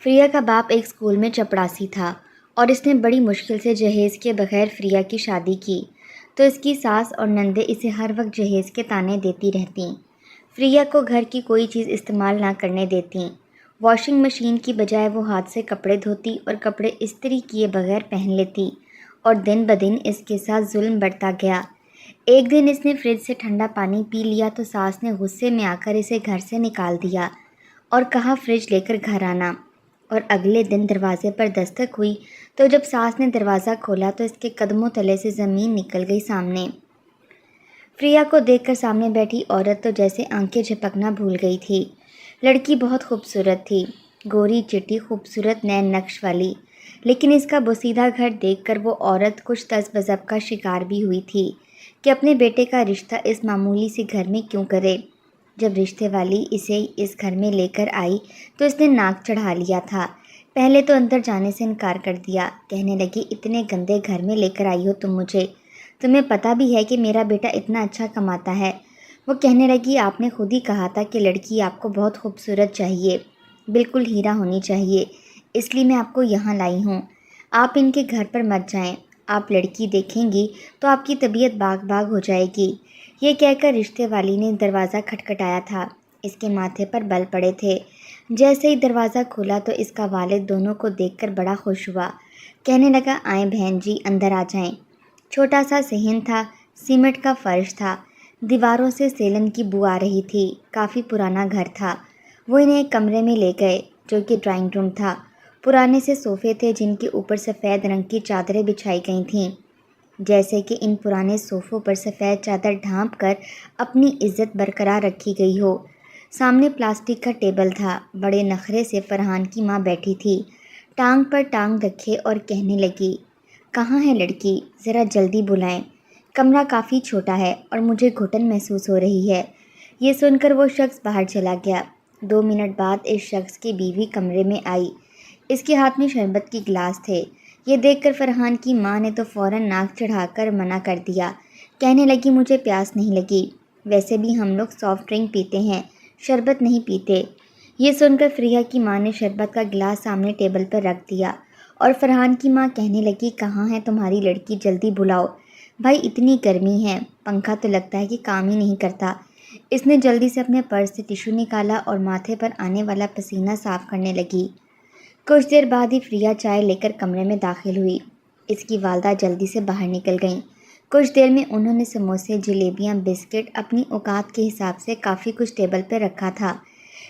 فریہ کا باپ ایک اسکول میں چپڑاسی تھا اور اس نے بڑی مشکل سے جہیز کے بغیر فریہ کی شادی کی، تو اس کی ساس اور نندیں اسے ہر وقت جہیز کے طعنے دیتی رہتیں۔ فریہ کو گھر کی کوئی چیز استعمال نہ کرنے دیتیں۔ واشنگ مشین کی بجائے وہ ہاتھ سے کپڑے دھوتی اور کپڑے استری کیے بغیر پہن لیتی، اور دن بدن اس کے ساتھ ظلم بڑھتا گیا۔ ایک دن اس نے فریج سے ٹھنڈا پانی پی لیا تو ساس نے غصے میں آ کر اسے گھر سے نکال دیا اور کہا فریج لے کر گھر آنا، اور اگلے دن دروازے پر دستک ہوئی تو جب ساس نے دروازہ کھولا تو اس کے قدموں تلے سے زمین نکل گئی سامنے۔ فریہ کو دیکھ کر سامنے بیٹھی عورت تو جیسے آنکھیں جھپکنا بھول گئی تھی۔ لڑکی بہت خوبصورت تھی، گوری چٹی خوبصورت نین نقش والی، لیکن اس کا بوسیدہ گھر دیکھ کر وہ عورت کچھ تذ بذب کا شکار بھی ہوئی تھی کہ اپنے بیٹے کا رشتہ اس معمولی سی گھر میں کیوں کرے۔ جب رشتے والی اسے اس گھر میں لے کر آئی تو اس نے ناک چڑھا لیا تھا۔ پہلے تو اندر جانے سے انکار کر دیا، کہنے لگی اتنے گندے گھر میں لے کر آئی ہو تم مجھے، تمہیں پتہ بھی ہے کہ میرا بیٹا اتنا اچھا کماتا ہے۔ وہ کہنے لگی آپ نے خود ہی کہا تھا کہ لڑکی آپ کو بہت خوبصورت چاہیے، بالکل ہیرا ہونی چاہیے، اس لیے میں آپ کو یہاں لائی ہوں۔ آپ ان کے گھر پر مت جائیں، آپ لڑکی دیکھیں گی تو آپ کی طبیعت باغ باغ ہو جائے گی۔ یہ کہہ کر رشتے والی نے دروازہ کھٹکھٹایا تھا، اس کے ماتھے پر بل پڑے تھے۔ جیسے ہی دروازہ کھولا تو اس کا والد دونوں کو دیکھ کر بڑا خوش ہوا، کہنے لگا آئیں بہن جی اندر آ جائیں۔ چھوٹا سا صحن تھا، سیمنٹ کا فرش تھا، دیواروں سے سیلن کی بو آ رہی تھی، کافی پرانا گھر تھا۔ وہ انہیں ایک کمرے میں لے گئے جو کہ ڈرائنگ روم تھا۔ پرانے سے صوفے تھے جن کے اوپر سفید رنگ کی چادریں بچھائی گئی تھیں، جیسے کہ ان پرانے صوفوں پر سفید چادر ڈھانپ کر اپنی عزت برقرار رکھی گئی ہو۔ سامنے پلاسٹک کا ٹیبل تھا، بڑے نخرے سے فرحان کی ماں بیٹھی تھی، ٹانگ پر ٹانگ رکھے، اور کہنے لگی کہاں ہے لڑکی، ذرا جلدی بلائیں، کمرہ کافی چھوٹا ہے اور مجھے گھٹن محسوس ہو رہی ہے۔ یہ سن کر وہ شخص باہر چلا گیا۔ 2 منٹ بعد اس شخص کی بیوی کمرے میں آئی، اس کے ہاتھ میں شربت کی گلاس تھے۔ یہ دیکھ کر فرحان کی ماں نے تو فوراً ناک چڑھا کر منع کر دیا، کہنے لگی مجھے پیاس نہیں لگی، ویسے بھی ہم لوگ سافٹ ڈرنک پیتے ہیں، شربت نہیں پیتے۔ یہ سن کر فریہ کی ماں نے شربت کا گلاس سامنے ٹیبل پر رکھ دیا اور فرحان کی ماں کہنے لگی کہاں ہے تمہاری لڑکی، جلدی بلاؤ، بھائی اتنی گرمی ہے، پنکھا تو لگتا ہے کہ کام ہی نہیں کرتا۔ اس نے جلدی سے اپنے پرس سے ٹیشو نکالا اور ماتھے پر آنے والا پسینہ صاف کرنے لگی۔ کچھ دیر بعد ہی فریہ چائے لے کر کمرے میں داخل ہوئی، اس کی والدہ جلدی سے باہر نکل گئیں۔ کچھ دیر میں انہوں نے سموسے، جلیبیاں، بسکٹ، اپنی اوقات کے حساب سے کافی کچھ ٹیبل پہ رکھا تھا،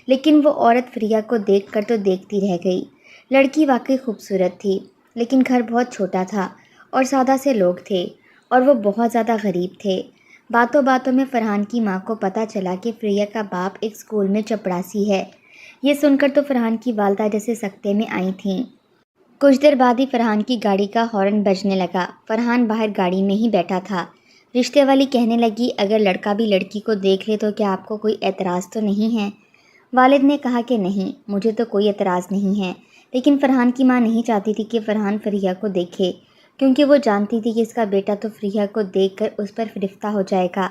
لیکن وہ عورت فریہ کو دیکھ کر تو دیکھتی رہ گئی۔ لڑکی واقعی خوبصورت تھی، لیکن گھر بہت چھوٹا تھا اور سادہ سے لوگ تھے اور وہ بہت زیادہ غریب تھے۔ باتوں باتوں میں فرحان کی ماں کو پتہ چلا کہ فریہ کا باپ ایک اسکول میں چپڑاسی ہے۔ یہ سن کر تو فرحان کی والدہ جیسے سکتے میں آئی تھیں۔ کچھ دیر بعد ہی فرحان کی گاڑی کا ہارن بجنے لگا۔ فرحان باہر گاڑی میں ہی بیٹھا تھا۔ رشتے والی کہنے لگی اگر لڑکا بھی لڑکی کو دیکھ لے تو کیا آپ کو کوئی اعتراض تو نہیں ہے؟ والد نے کہا کہ نہیں، مجھے تو کوئی اعتراض نہیں ہے، لیکن فرحان کی ماں نہیں چاہتی تھی کہ فرحان فریہ کو دیکھے، کیونکہ وہ جانتی تھی کہ اس کا بیٹا تو فریہ کو دیکھ کر اس پر فرفتہ ہو جائے گا۔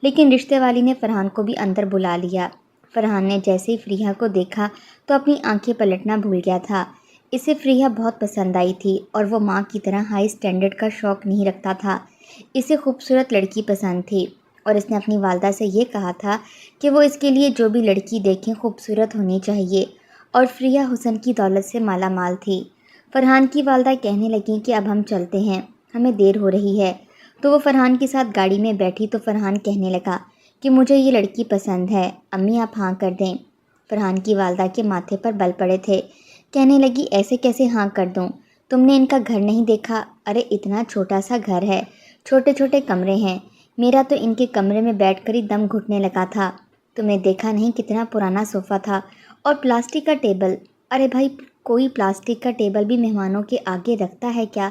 لیکن رشتے والی نے فرحان کو بھی اندر بلا لیا۔ فرحان نے جیسے ہی فریہ کو دیکھا تو اپنی آنکھیں پلٹنا بھول گیا تھا۔ اسے فریہ بہت پسند آئی تھی اور وہ ماں کی طرح ہائی سٹینڈرڈ کا شوق نہیں رکھتا تھا، اسے خوبصورت لڑکی پسند تھی، اور اس نے اپنی والدہ سے یہ کہا تھا کہ وہ اس کے لیے جو بھی لڑکی دیکھیں خوبصورت ہونی چاہیے، اور فریہ حسن کی دولت سے مالا مال تھی۔ فرحان کی والدہ کہنے لگیں کہ اب ہم چلتے ہیں، ہمیں دیر ہو رہی ہے، تو وہ فرحان کے ساتھ گاڑی میں بیٹھی تو فرحان کہنے لگا کہ مجھے یہ لڑکی پسند ہے، امی آپ ہاں کر دیں۔ فرحان کی والدہ کے ماتھے پر بل پڑے تھے، کہنے لگی ایسے کیسے ہاں کر دوں، تم نے ان کا گھر نہیں دیکھا؟ ارے اتنا چھوٹا سا گھر ہے، چھوٹے چھوٹے کمرے ہیں، میرا تو ان کے کمرے میں بیٹھ کر ہی دم گھٹنے لگا تھا۔ تم نے دیکھا نہیں کتنا پرانا صوفہ تھا اور پلاسٹک کا ٹیبل، ارے بھائی کوئی پلاسٹک کا ٹیبل بھی مہمانوں کے آگے رکھتا ہے کیا؟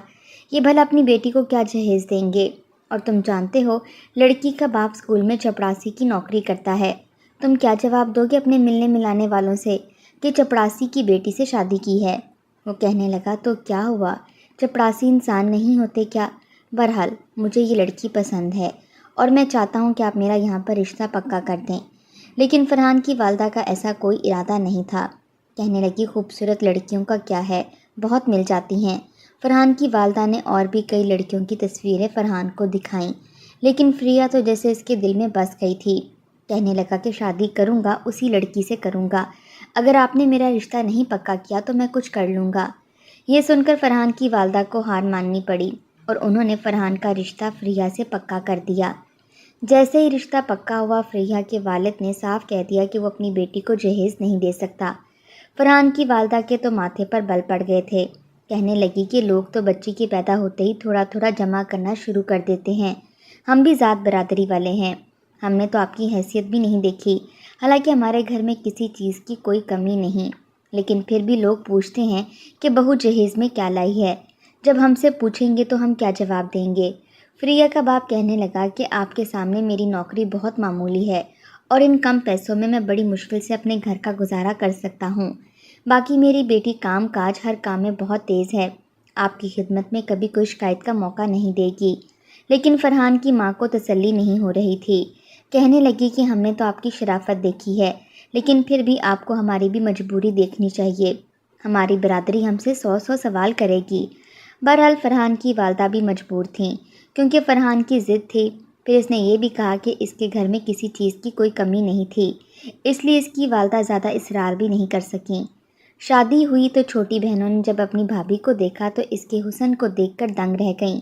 یہ بھلا اپنی بیٹی کو کیا جہیز دیں گے؟ اور تم جانتے ہو لڑکی کا باپ اسکول میں چپڑاسی کی نوکری کرتا ہے، تم کیا جواب دو گے اپنے ملنے ملانے والوں سے کہ چپڑاسی کی بیٹی سے شادی کی ہے؟ وہ کہنے لگا تو کیا ہوا، چپڑاسی انسان نہیں ہوتے کیا؟ بہرحال مجھے یہ لڑکی پسند ہے اور میں چاہتا ہوں کہ آپ میرا یہاں پر رشتہ پکا کر دیں۔ لیکن فرحان کی والدہ کا ایسا کوئی ارادہ نہیں تھا۔ کہنے لگی خوبصورت لڑکیوں کا کیا ہے، بہت مل جاتی ہیں۔ فرحان کی والدہ نے اور بھی کئی لڑکیوں کی تصویریں فرحان کو دکھائیں، لیکن فریہ تو جیسے اس کے دل میں بس گئی تھی۔ کہنے لگا کہ شادی کروں گا اسی لڑکی سے کروں گا، اگر آپ نے میرا رشتہ نہیں پکا کیا تو میں کچھ کر لوں گا۔ یہ سن کر فرحان کی والدہ کو ہار ماننی پڑی اور انہوں نے فرحان کا رشتہ فریہ سے پکا کر دیا۔ جیسے ہی رشتہ پکا ہوا، فریہ کے والد نے صاف کہہ دیا کہ وہ اپنی بیٹی کو جہیز نہیں دے سکتا۔ فرحان کی والدہ کے تو ماتھے پر بل پڑ گئے تھے۔ کہنے لگی کہ لوگ تو بچی کے پیدا ہوتے ہی تھوڑا تھوڑا جمع کرنا شروع کر دیتے ہیں، ہم بھی ذات برادری والے ہیں، ہم نے تو آپ کی حیثیت بھی نہیں دیکھی، حالانکہ ہمارے گھر میں کسی چیز کی کوئی کمی نہیں، لیکن پھر بھی لوگ پوچھتے ہیں کہ بہو جہیز میں کیا لائی ہے، جب ہم سے پوچھیں گے تو ہم کیا جواب دیں گے؟ فریہ کا باپ کہنے لگا کہ آپ کے سامنے میری نوکری بہت معمولی ہے اور ان کم پیسوں میں بڑی مشکل سے اپنے گھر کا گزارا کر سکتا ہوں، باقی میری بیٹی کام کاج ہر کام میں بہت تیز ہے، آپ کی خدمت میں کبھی کوئی شکایت کا موقع نہیں دے گی۔ لیکن فرحان کی ماں کو تسلی نہیں ہو رہی تھی۔ کہنے لگی کہ ہم نے تو آپ کی شرافت دیکھی ہے، لیکن پھر بھی آپ کو ہماری بھی مجبوری دیکھنی چاہیے، ہماری برادری ہم سے 100 سوال کرے گی۔ بہرحال فرحان کی والدہ بھی مجبور تھیں، کیونکہ فرحان کی ضد تھی۔ پھر اس نے یہ بھی کہا کہ اس کے گھر میں کسی چیز کی کوئی کمی نہیں تھی، اس لیے اس کی والدہ زیادہ اصرار بھی نہیں کر سکیں۔ شادی ہوئی تو چھوٹی بہنوں نے جب اپنی بھابھی کو دیکھا تو اس کے حسن کو دیکھ کر دنگ رہ گئیں۔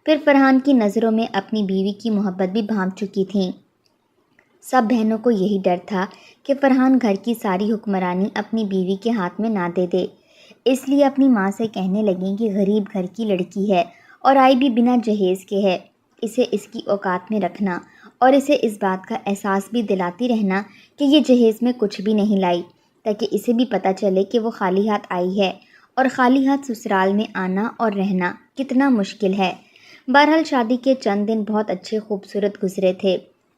پھر فرحان کی نظروں میں اپنی بیوی کی محبت بھی بھانپ چکی تھیں۔ سب بہنوں کو یہی ڈر تھا کہ فرحان گھر کی ساری حکمرانی اپنی بیوی کے ہاتھ میں نہ دے دے، اس لیے اپنی ماں سے کہنے لگیں کہ غریب گھر کی لڑکی ہے اور آئی بھی بنا جہیز کے ہے، اسے اس کی اوقات میں رکھنا اور اسے اس بات کا احساس بھی دلاتی رہنا کہ یہ جہیز میں کچھ بھی نہیں لائی، تاکہ اسے بھی پتہ چلے کہ وہ خالی ہاتھ آئی ہے اور خالی ہاتھ سسرال میں آنا اور رہنا کتنا مشکل ہے۔ بہرحال شادی کے چند دن بہت اچھے خوبصورت گزرے تھے۔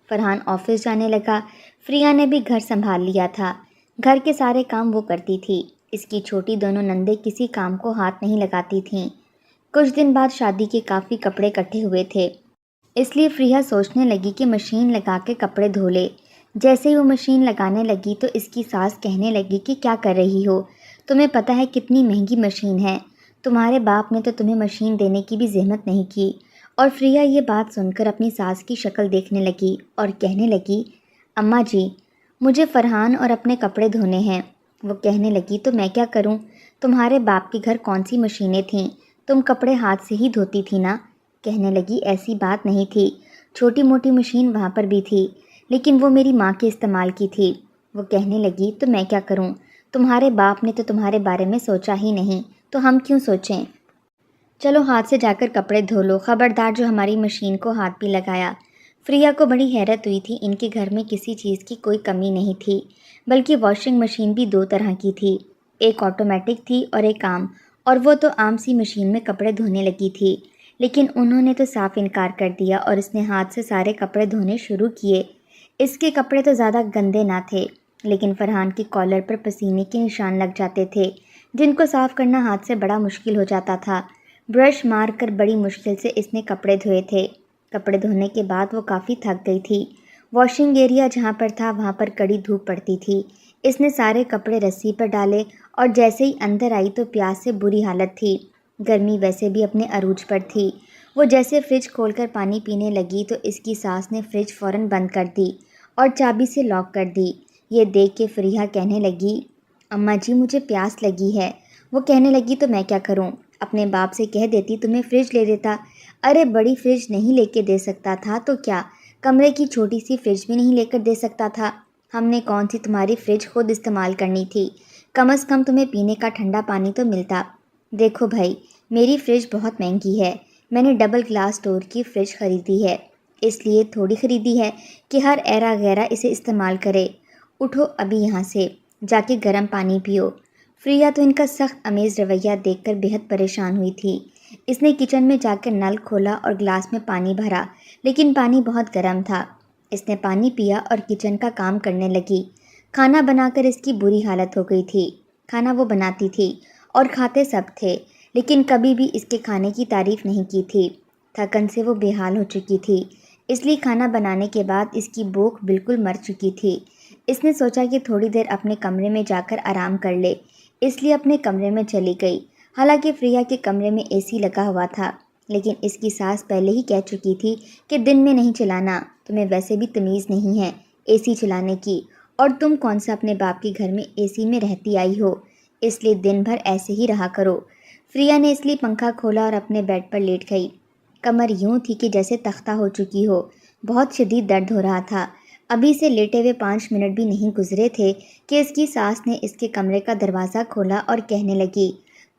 فرحان آفس جانے لگا، فریہ نے بھی گھر سنبھال لیا تھا، گھر کے سارے کام وہ کرتی تھی، اس کی چھوٹی دونوں نندیں کسی کام کو ہاتھ نہیں لگاتی تھیں۔ کچھ دن بعد شادی کے کافی کپڑے اکٹھے ہوئے تھے، اس لیے فریہ سوچنے لگی کہ مشین لگا کے کپڑے دھو لے۔ جیسے ہی وہ مشین لگانے لگی تو اس کی ساس کہنے لگی کہ کیا کر رہی ہو، تمہیں پتہ ہے کتنی مہنگی مشین ہے، تمہارے باپ نے تو تمہیں مشین دینے کی بھی زحمت نہیں کی۔ اور فریہ یہ بات سن کر اپنی ساس کی شکل دیکھنے لگی اور کہنے لگی، اماں جی مجھے فرحان اور اپنے کپڑے دھونے ہیں۔ وہ کہنے لگی تو میں کیا کروں، تمہارے باپ کے گھر کون سی مشینیں تھیں، تم کپڑے ہاتھ سے ہی دھوتی تھی نا؟ کہنے لگی ایسی بات نہیں تھی، چھوٹی موٹی مشین وہاں پر بھی تھی، لیکن وہ میری ماں کے استعمال کی تھی۔ وہ کہنے لگی تو میں کیا کروں، تمہارے باپ نے تو تمہارے بارے میں سوچا ہی نہیں، تو ہم کیوں سوچیں، چلو ہاتھ سے جا کر کپڑے دھو لو، خبردار جو ہماری مشین کو ہاتھ بھی لگایا۔ فریہ کو بڑی حیرت ہوئی تھی، ان کے گھر میں کسی چیز کی کوئی کمی نہیں تھی، بلکہ واشنگ مشین بھی دو طرح کی تھی، ایک آٹومیٹک تھی اور ایک عام، اور وہ تو عام سی مشین میں کپڑے دھونے لگی تھی۔ لیکن انہوں نے تو صاف انکار کر دیا اور اس نے ہاتھ سے سارے کپڑے دھونے شروع کیے۔ اس کے کپڑے تو زیادہ گندے نہ تھے، لیکن فرحان کی کالر پر پسینے کے نشان لگ جاتے تھے، جن کو صاف کرنا ہاتھ سے بڑا مشکل ہو جاتا تھا۔ برش مار کر بڑی مشکل سے اس نے کپڑے دھوئے تھے۔ کپڑے دھونے کے بعد وہ کافی تھک گئی تھی۔ واشنگ ایریا جہاں پر تھا وہاں پر کڑی دھوپ پڑتی تھی۔ اس نے سارے کپڑے رسی پر ڈالے اور جیسے ہی اندر آئی تو پیاس سے بری حالت تھی، گرمی ویسے بھی اپنے عروج پر تھی۔ وہ جیسے فریج کھول کر پانی پینے لگی تو اس کی ساس نے فریج فوراً بند کر دی اور چابی سے لاک کر دی۔ یہ دیکھ کے فریہ کہنے لگی، اماں جی مجھے پیاس لگی ہے۔ وہ کہنے لگی تو میں کیا کروں، اپنے باپ سے کہہ دیتی تمہیں فریج لے دیتا۔ ارے بڑی فریج نہیں لے کے دے سکتا تھا تو کیا، کمرے کی چھوٹی سی فریج بھی نہیں لے کر دے سکتا تھا؟ ہم نے کون سی تمہاری فریج خود استعمال کرنی تھی، کم از کم تمہیں پینے کا ٹھنڈا پانی تو ملتا۔ دیکھو بھائی میری فریج بہت مہنگی ہے، میں نے ڈبل گلاس ڈور کی فریج خریدی ہے، اس لیے تھوڑی خریدی ہے کہ ہر ایرا غیرہ اسے استعمال کرے۔ اٹھو ابھی یہاں سے، جا کے گرم پانی پیو۔ فریہ تو ان کا سخت امیز رویہ دیکھ کر بہت پریشان ہوئی تھی۔ اس نے کچن میں جا کر نل کھولا اور گلاس میں پانی بھرا، لیکن پانی بہت گرم تھا۔ اس نے پانی پیا اور کچن کا کام کرنے لگی۔ کھانا بنا کر اس کی بری حالت ہو گئی تھی۔ کھانا وہ بناتی تھی اور کھاتے سب تھے، لیکن کبھی بھی اس کے کھانے کی تعریف نہیں کی تھی۔ تھکن سے وہ بے حال ہو چکی تھی، اس لیے کھانا بنانے کے بعد اس کی بھوک بالکل مر چکی تھی۔ اس نے سوچا کہ تھوڑی دیر اپنے کمرے میں جا کر آرام کر لے، اس لیے اپنے کمرے میں چلی گئی۔ حالانکہ فریہ کے کمرے میں اے سی لگا ہوا تھا، لیکن اس کی ساس پہلے ہی کہہ چکی تھی کہ دن میں نہیں چلانا، تمہیں ویسے بھی تمیز نہیں ہے اے سی چلانے کی، اور تم کون سا اپنے باپ کے گھر میں اے سی میں رہتی آئی ہو، اس لیے دن بھر ایسے ہی رہا کرو۔ فریہ نے اس لیے پنکھا کھولا اور اپنے بیڈ پر لیٹ گئی۔ کمر یوں تھی کہ جیسے تختہ ہو چکی ہو، بہت شدید درد ہو رہا تھا۔ ابھی سے لیٹے ہوئے 5 منٹ بھی نہیں گزرے تھے کہ اس کی ساس نے اس کے کمرے کا دروازہ کھولا اور کہنے لگی،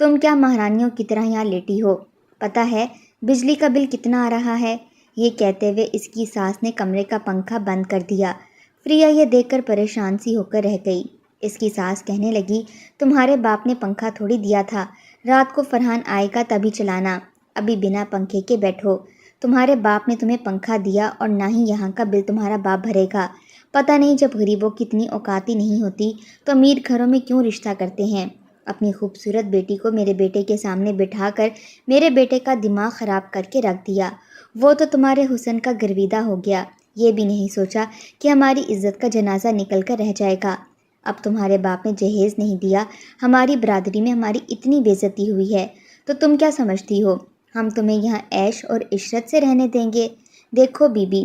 تم کیا مہارانیوں کی طرح یہاں لیٹی ہو؟ پتہ ہے بجلی کا بل کتنا آ رہا ہے؟ یہ کہتے ہوئے اس کی ساس نے کمرے کا پنکھا بند کر دیا۔ فریہ یہ دیکھ کر پریشان سی ہو کر رہ گئی۔ اس کی ساس کہنے لگی، تمہارے باپ نے پنکھا تھوڑی دیا تھا، رات کو فرحان آئے گا تبھی چلانا، ابھی بنا پنکھے کے بیٹھو۔ تمہارے باپ نے تمہیں پنکھا دیا اور نہ ہی یہاں کا بل تمہارا باپ بھرے گا۔ پتہ نہیں جب غریبوں کی اتنی اوقات ہی نہیں ہوتی تو امیر گھروں میں کیوں رشتہ کرتے ہیں۔ اپنی خوبصورت بیٹی کو میرے بیٹے کے سامنے بٹھا کر میرے بیٹے کا دماغ خراب کر کے رکھ دیا۔ وہ تو تمہارے حسن کا گرویدہ ہو گیا، یہ بھی نہیں سوچا کہ ہماری عزت کا جنازہ نکل کر رہ جائے گا۔ اب تمہارے باپ نے جہیز نہیں دیا، ہماری برادری میں ہماری اتنی بے عزتی ہوئی ہے، تو تم کیا سمجھتی ہو ہم تمہیں یہاں عیش اور عشرت سے رہنے دیں گے؟ دیکھو بی بی،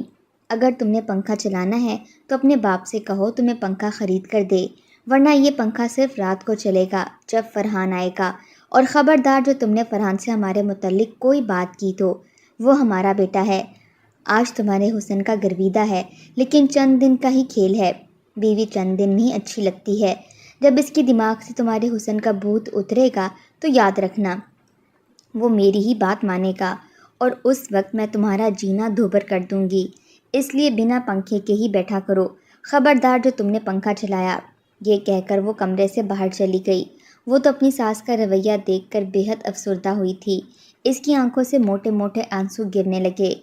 اگر تم نے پنکھا چلانا ہے تو اپنے باپ سے کہو تمہیں پنکھا خرید کر دے، ورنہ یہ پنکھا صرف رات کو چلے گا جب فرحان آئے گا، اور خبردار جو تم نے فرحان سے ہمارے متعلق کوئی بات کی تو وہ ہمارا بیٹا ہے، آج تمہارے حسن کا گرویدہ ہے لیکن چند دن کا ہی کھیل ہے۔ بیوی چند دن میں ہی اچھی لگتی ہے، جب اس کے دماغ سے تمہارے حسن کا بھوت اترے گا تو یاد رکھنا وہ میری ہی بات مانے گا، اور اس وقت میں تمہارا جینا دھوبر کر دوں گی، اس لیے بنا پنکھے کے ہی بیٹھا کرو، خبردار جو تم نے پنکھا چلایا۔ یہ کہہ کر وہ کمرے سے باہر چلی گئی۔ وہ تو اپنی ساس کا رویہ دیکھ کر بے حد افسردہ ہوئی تھی۔ اس کی آنکھوں سے موٹے موٹے آنسو گرنے لگے۔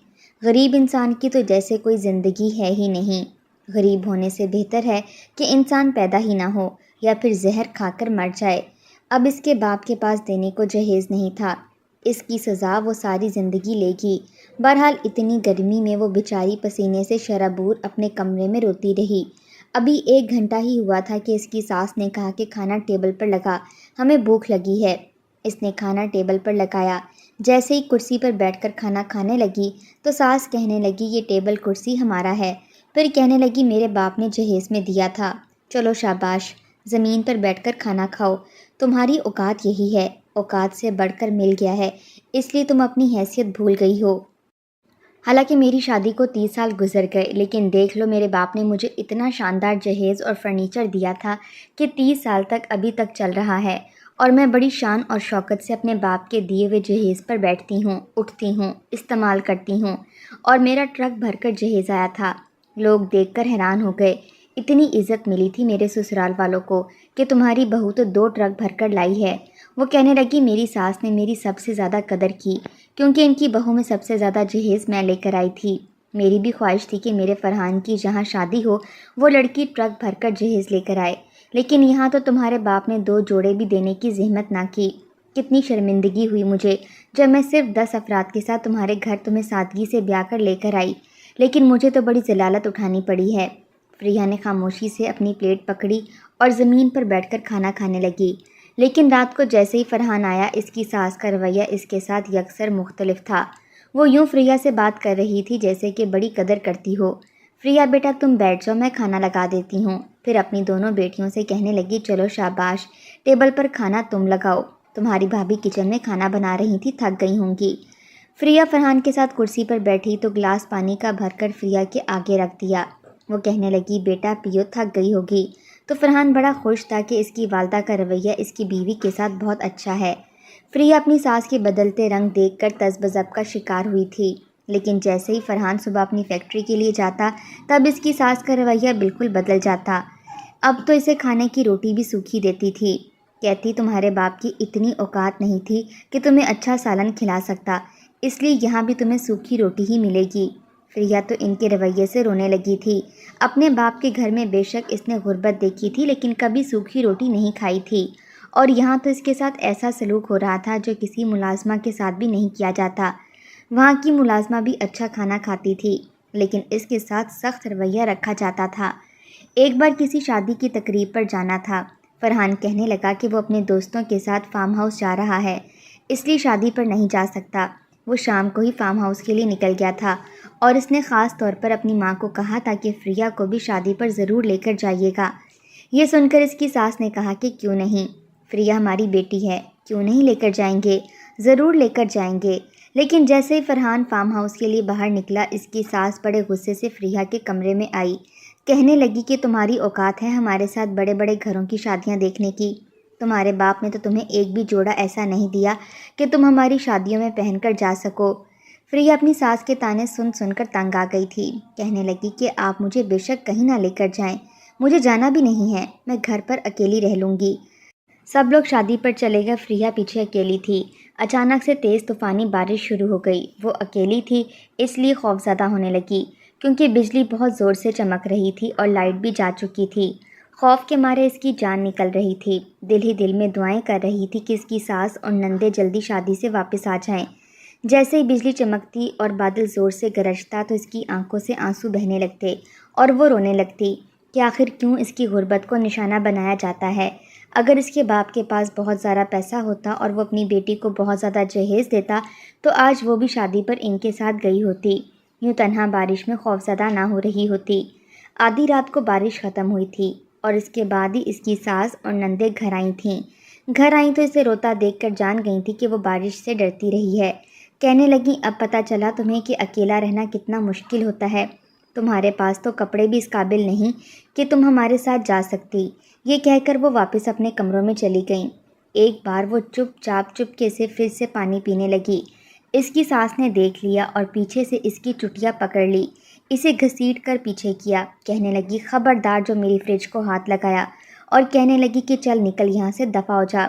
غریب انسان کی تو جیسے کوئی زندگی ہے ہی نہیں۔ غریب ہونے سے بہتر ہے کہ انسان پیدا ہی نہ ہو یا پھر زہر کھا کر مر جائے۔ اب اس کے باپ کے پاس دینے کو جہیز نہیں تھا، اس کی سزا وہ ساری زندگی لے گی۔ بہرحال اتنی گرمی میں وہ بیچاری پسینے سے شرابور اپنے کمرے میں روتی رہی۔ ابھی 1 گھنٹہ ہی ہوا تھا کہ اس کی ساس نے کہا کہ کھانا ٹیبل پر لگا، ہمیں بھوک لگی ہے۔ اس نے کھانا ٹیبل پر لگایا۔ جیسے ہی کرسی پر بیٹھ کر کھانا کھانے لگی تو ساس کہنے لگی، یہ ٹیبل کرسی ہمارا ہے۔ پھر کہنے لگی، میرے باپ نے جہیز میں دیا تھا، چلو شاباش، زمین پر بیٹھ کر کھانا کھاؤ، تمہاری اوقات یہی ہے، اوقات سے بڑھ کر مل گیا ہے، اس لیے تم اپنی حیثیت بھول گئی ہو۔ حالانکہ میری شادی کو 30 سال گزر گئے، لیکن دیکھ لو میرے باپ نے مجھے اتنا شاندار جہیز اور فرنیچر دیا تھا کہ 30 سال تک ابھی تک چل رہا ہے، اور میں بڑی شان اور شوکت سے اپنے باپ کے دیے ہوئے جہیز پر بیٹھتی ہوں، اٹھتی ہوں، استعمال کرتی ہوں، اور میرا ٹرک بھر کر جہیز آیا تھا۔ لوگ دیکھ کر حیران ہو گئے، اتنی عزت ملی تھی میرے سسرال والوں کو کہ تمہاری بہو تو 2 ٹرک بھر کر لائی ہے۔ وہ کہنے لگی، میری ساس نے میری سب سے زیادہ قدر کی کیونکہ ان کی بہو میں سب سے زیادہ جہیز میں لے کر آئی تھی۔ میری بھی خواہش تھی کہ میرے فرحان کی جہاں شادی ہو وہ لڑکی ٹرک بھر کر جہیز لے کر آئے، لیکن یہاں تو تمہارے باپ نے 2 جوڑے بھی دینے کی زحمت نہ کی۔ کتنی شرمندگی ہوئی مجھے جب میں صرف 10 افراد کے ساتھ تمہارے گھر تمہیں سادگی سے بیاہ کر لے کر آئی، لیکن مجھے تو بڑی ذلالت اٹھانی پڑی ہے۔ فریہ نے خاموشی سے اپنی پلیٹ پکڑی اور زمین پر بیٹھ کر کھانا کھانے لگی۔ لیکن رات کو جیسے ہی فرحان آیا، اس کی ساس کا رویہ اس کے ساتھ یکسر مختلف تھا۔ وہ یوں فریہ سے بات کر رہی تھی جیسے کہ بڑی قدر کرتی ہو۔ فریہ بیٹا تم بیٹھ جاؤ، میں کھانا لگا دیتی ہوں۔ پھر اپنی دونوں بیٹیوں سے کہنے لگی، چلو شاباش، ٹیبل پر کھانا تم لگاؤ، تمہاری بھابھی کچن میں کھانا بنا رہی تھی، تھک گئی ہوں گی۔ فریہ فرحان کے ساتھ کرسی پر بیٹھی تو گلاس پانی کا بھر کر فریہ کے آگے رکھ دیا۔ وہ کہنے لگی، بیٹا پیو، تھک گئی ہوگی۔ تو فرحان بڑا خوش تھا کہ اس کی والدہ کا رویہ اس کی بیوی کے ساتھ بہت اچھا ہے۔ فریہ اپنی ساس کے بدلتے رنگ دیکھ کر تذبذب کا شکار ہوئی تھی، لیکن جیسے ہی فرحان صبح اپنی فیکٹری کے لیے جاتا تب اس کی ساس کا رویہ بالکل بدل جاتا۔ اب تو اسے کھانے کی روٹی بھی سوکھی دیتی تھی، کہتی تمہارے باپ کی اتنی اوقات نہیں تھی کہ تمہیں اچھا سالن کھلا سکتا، اس لیے یہاں بھی تمہیں سوکھی روٹی ہی ملے گی۔ فریہ تو ان کے رویے سے رونے لگی تھی۔ اپنے باپ کے گھر میں بے شک اس نے غربت دیکھی تھی، لیکن کبھی سوکھی روٹی نہیں کھائی تھی، اور یہاں تو اس کے ساتھ ایسا سلوک ہو رہا تھا جو کسی ملازمہ کے ساتھ بھی نہیں کیا جاتا۔ وہاں کی ملازمہ بھی اچھا کھانا کھاتی تھی، لیکن اس کے ساتھ سخت رویہ رکھا جاتا تھا۔ ایک بار کسی شادی کی تقریب پر جانا تھا۔ فرحان کہنے لگا کہ وہ اپنے دوستوں کے ساتھ فارم ہاؤس جا رہا ہے، اس لیے شادی پر نہیں جا سکتا۔ وہ شام کو ہی فارم ہاؤس کے لیے نکل گیا تھا اور اس نے خاص طور پر اپنی ماں کو کہا تھا کہ فریہ کو بھی شادی پر ضرور لے کر جائیے گا۔ یہ سن کر اس کی ساس نے کہا کہ کیوں نہیں، فریہ ہماری بیٹی ہے، کیوں نہیں لے کر جائیں گے، ضرور لے کر جائیں گے۔ لیکن جیسے ہی فرحان فارم ہاؤس کے لیے باہر نکلا، اس کی ساس بڑے غصے سے فریہ کے کمرے میں آئی۔ کہنے لگی کہ تمہاری اوقات ہے ہمارے ساتھ بڑے بڑے گھروں کی شادیاں دیکھنے کی؟ تمہارے باپ نے تو تمہیں ایک بھی جوڑا ایسا نہیں دیا کہ تم ہماری شادیوں میں پہن کر جا سکو۔ فریہ اپنی ساس کے طعنے سن سن کر تنگ آ گئی تھی۔ کہنے لگی کہ آپ مجھے بے شک کہیں نہ لے کر جائیں، مجھے جانا بھی نہیں ہے، میں گھر پر اکیلی رہ لوں گی۔ سب لوگ شادی پر چلے گئے، فریہ پیچھے اکیلی تھی۔ اچانک سے تیز طوفانی بارش شروع ہو گئی۔ وہ اکیلی تھی، اس لیے خوفزدہ ہونے لگی، کیونکہ بجلی بہت زور سے چمک رہی تھی اور لائٹ بھی جا چکی تھی۔ خوف کے مارے اس کی جان نکل رہی تھی۔ دل ہی دل میں دعائیں کر رہی تھی کہ اس کی ساس اور نندے جلدی شادی سے واپس آ جائیں۔ جیسے ہی بجلی چمکتی اور بادل زور سے گرجتا تو اس کی آنکھوں سے آنسو بہنے لگتے اور وہ رونے لگتی کہ آخر کیوں اس کی غربت کو نشانہ بنایا جاتا ہے۔ اگر اس کے باپ کے پاس بہت زیادہ پیسہ ہوتا اور وہ اپنی بیٹی کو بہت زیادہ جہیز دیتا تو آج وہ بھی شادی پر ان کے ساتھ گئی ہوتی، یوں تنہا بارش میں خوفزدہ نہ ہو رہی ہوتی۔ آدھی رات کو بارش ختم ہوئی تھی اور اس کے بعد ہی اس کی ساس اور نندے گھر آئی تھیں۔ گھر آئیں تو اسے روتا دیکھ کر جان گئی تھی کہ وہ بارش سے ڈرتی رہی ہے۔ کہنے لگیں اب پتہ چلا تمہیں کہ اکیلا رہنا کتنا مشکل ہوتا ہے، تمہارے پاس تو کپڑے بھی اس قابل نہیں کہ تم ہمارے ساتھ جا سکتی۔ یہ کہہ کر وہ واپس اپنے کمروں میں چلی گئیں۔ ایک بار وہ چپ چاپ چپکے سے فریج سے پانی پینے لگی۔ اس کی ساس نے دیکھ لیا اور پیچھے سے اس کی چٹیا پکڑ لی، اسے گھسیٹ کر پیچھے کیا۔ کہنے لگی خبردار جو میری فریج کو ہاتھ لگایا، اور کہنے لگی کہ چل نکل یہاں سے، دفع ہو جا۔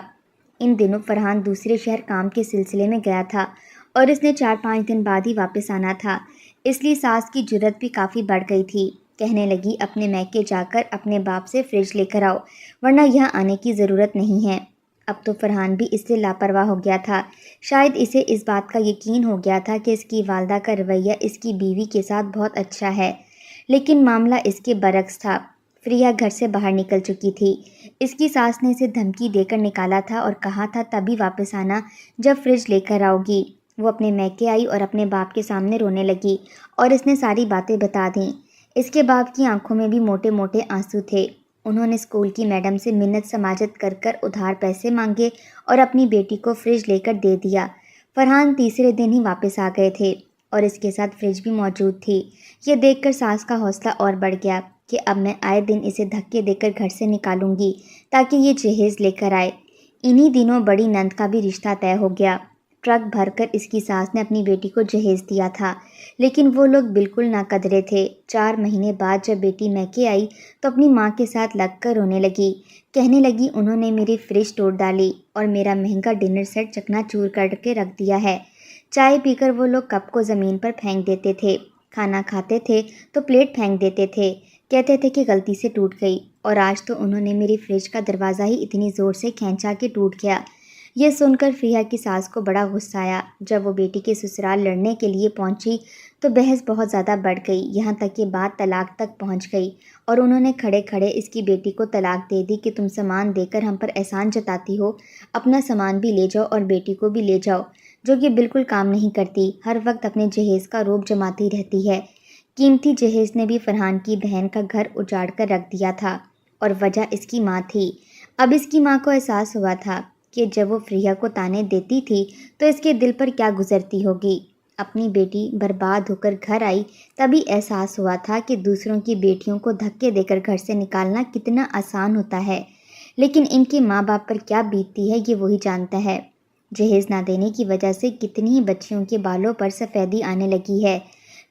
ان دنوں فرحان دوسرے شہر کام کے سلسلے میں گیا تھا اور اس نے 4-5 دن بعد ہی واپس آنا تھا، اس لیے ساس کی جرأت بھی کافی بڑھ گئی تھی۔ کہنے لگی اپنے میکے جا کر اپنے باپ سے فریج لے کر آؤ، ورنہ یہاں آنے کی ضرورت نہیں ہے۔ اب تو فرحان بھی اس سے لاپرواہ ہو گیا تھا۔ شاید اسے اس بات کا یقین ہو گیا تھا کہ اس کی والدہ کا رویہ اس کی بیوی کے ساتھ بہت اچھا ہے، لیکن معاملہ اس کے برعکس تھا۔ فریہ گھر سے باہر نکل چکی تھی۔ اس کی ساس نے اسے دھمکی دے کر نکالا تھا اور کہا تھا تبھی واپس آنا جب فریج لے کر آؤ گی۔ وہ اپنے میکے آئی اور اپنے باپ کے سامنے رونے لگی اور اس نے ساری باتیں بتا دیں۔ اس کے باپ کی آنکھوں میں بھی موٹے موٹے آنسو تھے۔ انہوں نے اسکول کی میڈم سے منت سماجت کر کر ادھار پیسے مانگے اور اپنی بیٹی کو فریج لے کر دے دیا۔ فرحان تیسرے دن ہی واپس آ گئے تھے اور اس کے ساتھ فریج بھی موجود تھی۔ یہ دیکھ کر ساس کا حوصلہ اور بڑھ گیا کہ اب میں آئے دن اسے دھکے دے کر گھر سے نکالوں گی تاکہ یہ جہیز لے کر آئے۔ انہی دنوں بڑی نند کا بھی رشتہ طے ہو گیا۔ ٹرک بھر کر اس کی ساس نے اپنی بیٹی کو جہیز دیا تھا، لیکن وہ لوگ بالکل نہ قدرے تھے۔ 4 مہینے بعد جب بیٹی میکے آئی تو اپنی ماں کے ساتھ لگ کر رونے لگی۔ کہنے لگی انہوں نے میری فریج توڑ ڈالی اور میرا مہنگا ڈنر سیٹ چکنا چور کر کے رکھ دیا ہے۔ چائے پی کر وہ لوگ کپ کو زمین پر پھینک دیتے تھے، کھانا کھاتے تھے تو پلیٹ پھینک دیتے تھے، کہتے تھے کہ غلطی سے ٹوٹ گئی، اور آج تو انہوں نے میری فریج کا دروازہ ہی اتنی زور سے کھینچا کہ ٹوٹ گیا۔ یہ سن کر فریہ کی ساس کو بڑا غصہ آیا۔ جب وہ بیٹی کے سسرال لڑنے کے لیے پہنچی تو بحث بہت زیادہ بڑھ گئی، یہاں تک کہ بات طلاق تک پہنچ گئی، اور انہوں نے کھڑے کھڑے اس کی بیٹی کو طلاق دے دی کہ تم سامان دے کر ہم پر احسان جتاتی ہو، اپنا سامان بھی لے جاؤ اور بیٹی کو بھی لے جاؤ، جو کہ بالکل کام نہیں کرتی، ہر وقت اپنے جہیز کا روب جماتی رہتی ہے۔ قیمتی جہیز نے بھی فرحان کی بہن کا گھر اجاڑ کر رکھ دیا تھا، اور وجہ اس کی ماں تھی۔ اب اس کی ماں کو احساس ہوا تھا کہ جب وہ فریہ کو طعنے دیتی تھی تو اس کے دل پر کیا گزرتی ہوگی۔ اپنی بیٹی برباد ہو کر گھر آئی تبھی احساس ہوا تھا کہ دوسروں کی بیٹیوں کو دھکے دے کر گھر سے نکالنا کتنا آسان ہوتا ہے، لیکن ان کے ماں باپ پر کیا بیتتی ہے یہ وہی جانتا ہے۔ جہیز نہ دینے کی وجہ سے کتنی ہی بچیوں کے بالوں پر سفیدی آنے لگی ہے۔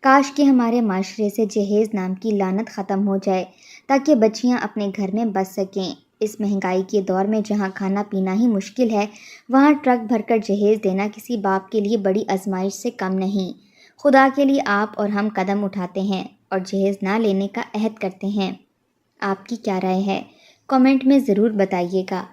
کاش کہ ہمارے معاشرے سے جہیز نام کی لعنت ختم ہو جائے تاکہ بچیاں اپنے گھر میں بس سکیں۔ اس مہنگائی کے دور میں جہاں کھانا پینا ہی مشکل ہے، وہاں ٹرک بھر کر جہیز دینا کسی باپ کے لیے بڑی آزمائش سے کم نہیں۔ خدا کے لیے آپ اور ہم قدم اٹھاتے ہیں اور جہیز نہ لینے کا عہد کرتے ہیں۔ آپ کی کیا رائے ہے؟ کامنٹ میں ضرور بتائیے گا۔